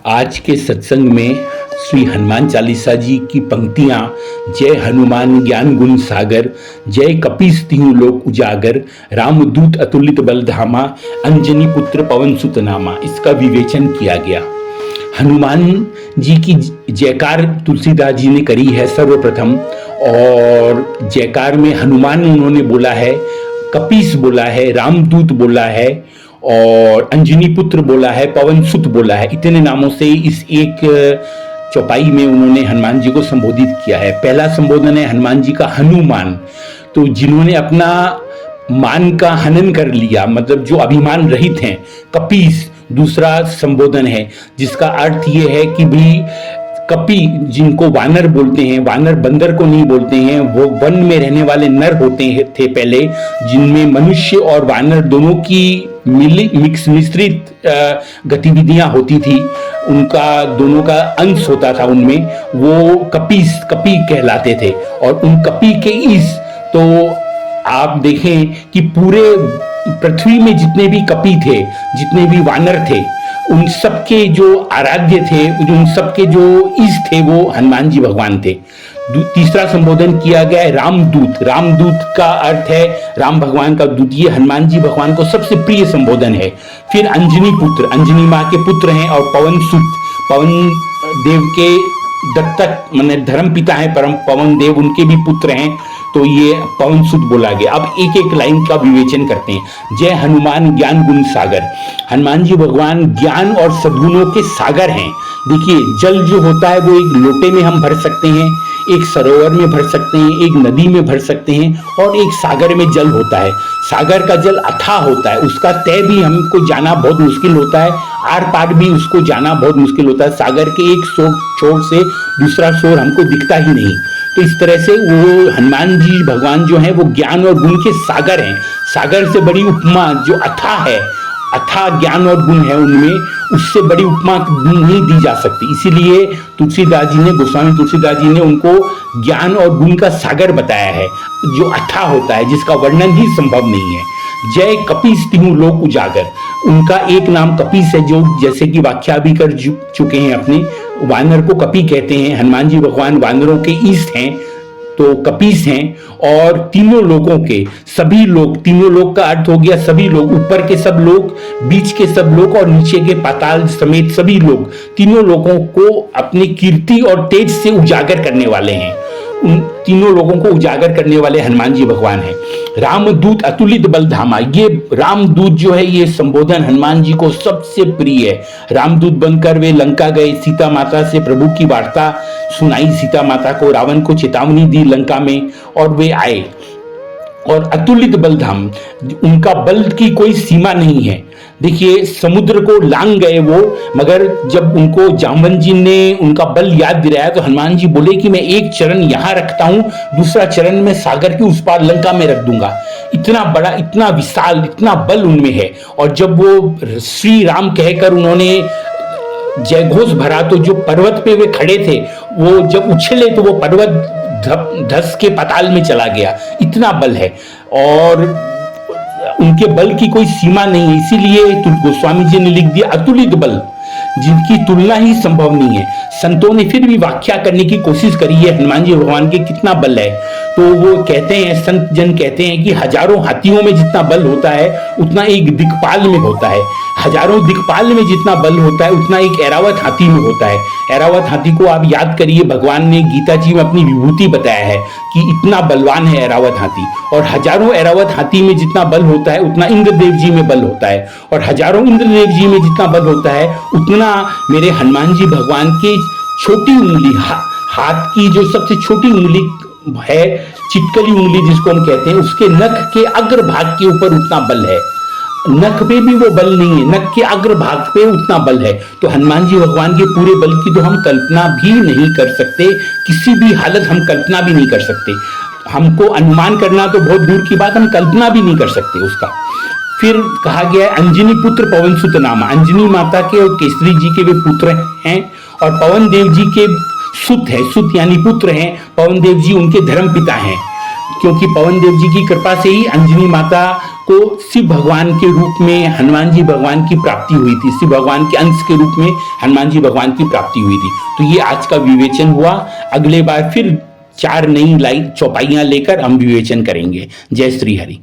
आज के सत्संग में श्री हनुमान चालीसा जी की पंक्तियां जय हनुमान ज्ञान गुण सागर, जय कपीस तिहुँ लोक उजागर, रामदूत अतुलित बल धामा, अंजनी पुत्र पवन सुत नामा, इसका विवेचन किया गया। हनुमान जी की जयकार तुलसीदास जी ने करी है सर्वप्रथम, और जयकार में हनुमान उन्होंने बोला है, कपीस बोला है, रामदूत बोला है और अंजनी पुत्र बोला है, पवन सुत बोला है। इतने नामों से इस एक चौपाई में उन्होंने हनुमान जी को संबोधित किया है। पहला संबोधन है हनुमान जी का हनुमान, तो जिन्होंने अपना मान का हनन कर लिया, मतलब जो अभिमान रहित हैं। कपीस दूसरा संबोधन है, जिसका अर्थ ये है कि भी कपी जिनको वानर बोलते हैं, वानर बंदर को नहीं बोलते हैं, वो वन में रहने वाले नर होते थे पहले, जिनमें मनुष्य और वानर दोनों की मिश्रित गतिविधियां होती थी, उनका दोनों का अंश होता था उनमें, वो कपी कहलाते थे। और उन कपी के इस, तो आप देखें कि पूरे पृथ्वी में जितने भी कपी थे, जितने भी वानर थे, उन सबके जो आराध्य थे, उन सबके जो इष्ट थे, वो हनुमान जी भगवान थे। तीसरा संबोधन किया गया है रामदूत। रामदूत का अर्थ है राम भगवान का दूत, ये हनुमान जी भगवान को सबसे प्रिय संबोधन है। फिर अंजनी पुत्र, अंजनी माँ के पुत्र हैं, और पवन सुत, पवन देव के दत्तक माने धर्म पिता है, परम पवन देव उनके भी पुत्र हैं, तो ये पवन सुत बोला गया। अब एक एक लाइन का विवेचन करते हैं। जय हनुमान ज्ञान गुण सागर, हनुमान जी भगवान ज्ञान और सद्गुणों के सागर हैं। देखिए, जल जो होता है वो एक लोटे में हम भर सकते हैं, एक सरोवर में भर सकते हैं, एक नदी में भर सकते हैं, और एक सागर में जल होता है। सागर का जल अथाह होता है, उसका तय भी हमको जाना बहुत मुश्किल होता है, आर पार भी उसको जाना बहुत मुश्किल होता है। सागर के एक छोर से दूसरा छोर हमको दिखता ही नहीं। तो इस तरह से वो हनुमान जी भगवान जो हैं वो ज्ञान और गुण के सागर हैं। सागर से बड़ी उपमा जो अथाह है, अथाह ज्ञान और गुण है उनमें, उससे बड़ी उपमा नहीं दी जा सकती। इसीलिए तुलसीदास जी ने, गोस्वामी तुलसीदास जी ने उनको ज्ञान और गुण का सागर बताया है, जो अथाह होता है, जिसका वर्णन ही संभव नहीं है। जय कपीस तिहुँ लोक उजागर, उनका एक नाम कपीस है, जो जैसे कि व्याख्या भी कर चुके हैं अपने, वानर को कपी कहते हैं। हनुमान जी भगवान वानरों के ईष्ट हैं, तो कपीस हैं। और तीनों लोगों के सभी लोग, तीनों लोग का अर्थ हो गया सभी लोग, ऊपर के सब लोग, बीच के सब लोग और नीचे के पाताल समेत सभी लोग, तीनों लोगों को अपनी कीर्ति और तेज से उजागर करने वाले हैं। उन तीनों लोगों को उजागर करने वाले हनुमान जी भगवान हैं। रामदूत अतुलित बल धामा, ये रामदूत जो है, ये संबोधन हनुमान जी को सबसे प्रिय है। रामदूत बनकर वे लंका गए, सीता माता से प्रभु की वार्ता सुनाई, सीता माता को, रावण को चेतावनी दी लंका में, और वे आए। और अतुलित बल धाम, उनका बल की कोई सीमा नहीं है। देखिए, समुद्र को लांग गए वो, मगर जब उनको जामवंत जी ने उनका बल याद दिलाया, तो हनुमान जी बोले कि मैं एक चरण यहां रखता हूं, दूसरा चरण में सागर के उस पार लंका में रख दूंगा। इतना बड़ा, इतना विशाल, इतना बल उनमें है। और जब वो श्री राम कहकर उन्होंने जयघोष भरा, तो जो पर्वत पे वे खड़े थे, वो जब उछले तो वो पर्वत धस के पाताल में चला गया, इतना बल है। और उनके बल की कोई सीमा नहीं है। इसीलिए गोस्वामी जी ने लिख दिया अतुलित बल, जिनकी तुलना ही संभव नहीं है। संतों ने फिर भी व्याख्या करने की कोशिश करी है हनुमान जी भगवान के कितना बल है, तो वो कहते हैं, संत जन कहते हैं कि हजारों हाथियों में जितना बल होता है, उतना एक दिक्पाल में होता है। हजारों दिक्पाल में जितना बल होता है, उतना एक ऐरावत हाथी में होता है। ऐरावत हाथी को आप याद करिए, भगवान ने गीता जी में अपनी विभूति बताया है कि इतना बलवान है ऐरावत हाथी। और हजारों ऐरावत हाथी में जितना बल होता है, उतना इंद्रदेव जी में बल होता है। और हजारों इंद्रदेव जी में जितना बल होता है, उतना मेरे हनुमान जी भगवान की छोटी उंगली, हाथ की जो सबसे छोटी उंगली है, चिटकली उंगली जिसको हम कहते हैं, उसके नख के अग्रभाग के ऊपर उतना बल है। नख पे भी वो बल नहीं है, नख के अग्रभाग पे उतना बल है। तो हनुमान जी भगवान के पूरे बल की तो हम कल्पना भी नहीं कर सकते, किसी भी हालत हम कल्पना भी नहीं कर सकते। हमको अनुमान करना तो बहुत दूर की बात, हम कल्पना भी नहीं कर सकते उसका। फिर कहा गया है अंजनी पुत्र पवन सुत नामा, अंजनी माता के और केसरी जी के वे पुत्र हैं, और पवन देव जी के सुत है, सुत यानी पुत्र हैं। पवन देव जी उनके धर्म पिता हैं, क्योंकि पवन देव जी की कृपा से ही अंजनी माता को शिव भगवान के रूप में हनुमान जी भगवान की प्राप्ति हुई थी, शिव भगवान के अंश के रूप में हनुमान जी भगवान की प्राप्ति हुई थी। तो ये आज का विवेचन हुआ। अगले बार फिर 4 नई लाइन चौपाइयां लेकर हम विवेचन करेंगे। जय श्री हरि।